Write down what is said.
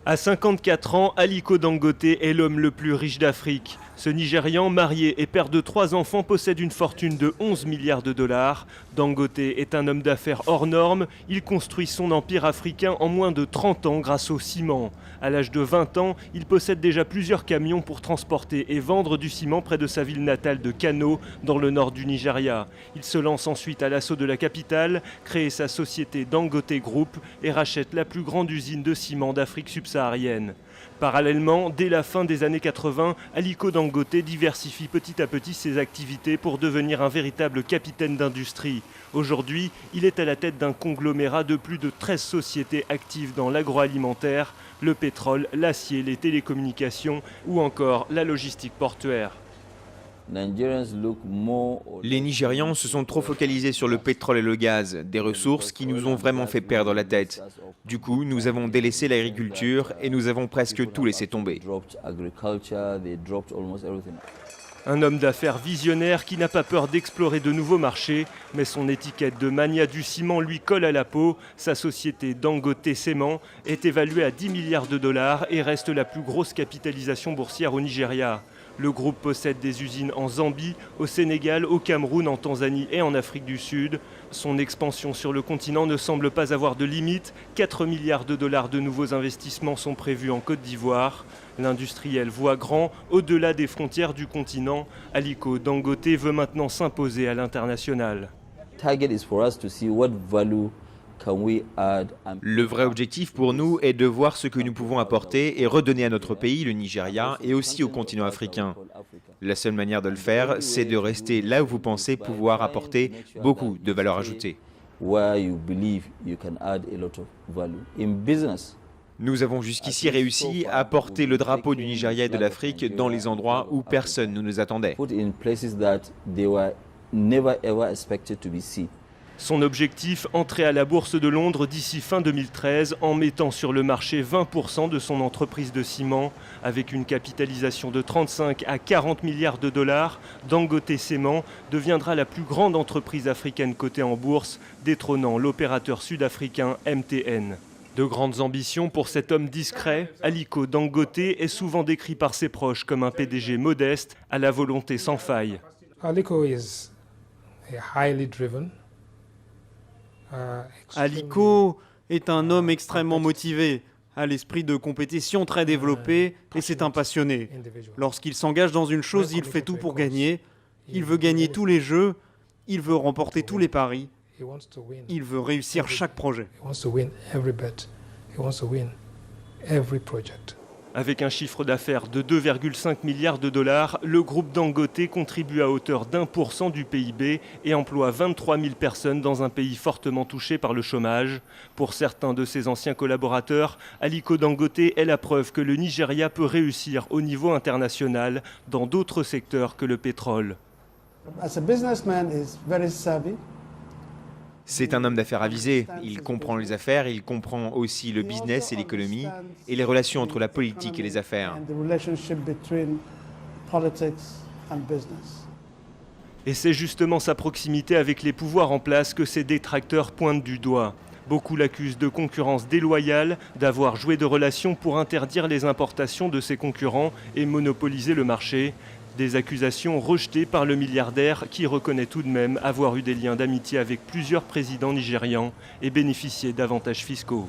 À 54 ans, Aliko Dangote est l'homme le plus riche d'Afrique. Ce Nigérian, marié et père de 3 enfants, possède une fortune de 11 milliards de dollars. Dangote est un homme d'affaires hors norme. Il construit son empire africain en moins de 30 ans grâce au ciment. À l'âge de 20 ans, il possède déjà plusieurs camions pour transporter et vendre du ciment près de sa ville natale de Kano, dans le nord du Nigeria. Il se lance ensuite à l'assaut de la capitale, crée sa société Dangote Group et rachète la plus grande usine de ciment d'Afrique subsaharienne. Parallèlement, dès la fin des années 80, Aliko Dangote diversifie petit à petit ses activités pour devenir un véritable capitaine d'industrie. Aujourd'hui, il est à la tête d'un conglomérat de plus de 13 sociétés actives dans l'agroalimentaire, le pétrole, l'acier, les télécommunications ou encore la logistique portuaire. Les Nigérians se sont trop focalisés sur le pétrole et le gaz, des ressources qui nous ont vraiment fait perdre la tête. Du coup, nous avons délaissé l'agriculture et nous avons presque tout laissé tomber. Un homme d'affaires visionnaire qui n'a pas peur d'explorer de nouveaux marchés, mais son étiquette de mania du ciment lui colle à la peau. Sa société Dangote Cement est évaluée à 10 milliards de dollars et reste la plus grosse capitalisation boursière au Nigeria. Le groupe possède des usines en Zambie, au Sénégal, au Cameroun, en Tanzanie et en Afrique du Sud. Son expansion sur le continent ne semble pas avoir de limite. 4 milliards de dollars de nouveaux investissements sont prévus en Côte d'Ivoire. L'industriel voit grand au-delà des frontières du continent. Aliko Dangote veut maintenant s'imposer à l'international. Le vrai objectif pour nous est de voir ce que nous pouvons apporter et redonner à notre pays, le Nigeria, et aussi au continent africain. La seule manière de le faire, c'est de rester là où vous pensez pouvoir apporter beaucoup de valeur ajoutée. Nous avons jusqu'ici réussi à porter le drapeau du Nigeria et de l'Afrique dans les endroits où personne ne nous attendait. Son objectif, entrer à la bourse de Londres d'ici fin 2013 en mettant sur le marché 20% de son entreprise de ciment. Avec une capitalisation de 35 à 40 milliards de dollars, Dangote Cement deviendra la plus grande entreprise africaine cotée en bourse, détrônant l'opérateur sud-africain MTN. De grandes ambitions pour cet homme discret, Aliko Dangote est souvent décrit par ses proches comme un PDG modeste, à la volonté sans faille. Aliko is highly driven. Aliko est un homme extrêmement motivé, a l'esprit de compétition très développé et c'est un passionné. Lorsqu'il s'engage dans une chose, il fait tout pour gagner. Il veut gagner tous les jeux, il veut remporter tous les paris, il veut réussir chaque projet. Avec un chiffre d'affaires de 2,5 milliards de dollars, le groupe Dangote contribue à hauteur d'1% du PIB et emploie 23 000 personnes dans un pays fortement touché par le chômage. Pour certains de ses anciens collaborateurs, Aliko Dangote est la preuve que le Nigeria peut réussir au niveau international dans d'autres secteurs que le pétrole. C'est un homme d'affaires avisé. Il comprend les affaires, il comprend aussi le business et l'économie et les relations entre la politique et les affaires. Et c'est justement sa proximité avec les pouvoirs en place que ses détracteurs pointent du doigt. Beaucoup l'accusent de concurrence déloyale, d'avoir joué de relations pour interdire les importations de ses concurrents et monopoliser le marché. Des accusations rejetées par le milliardaire qui reconnaît tout de même avoir eu des liens d'amitié avec plusieurs présidents nigérians et bénéficié d'avantages fiscaux.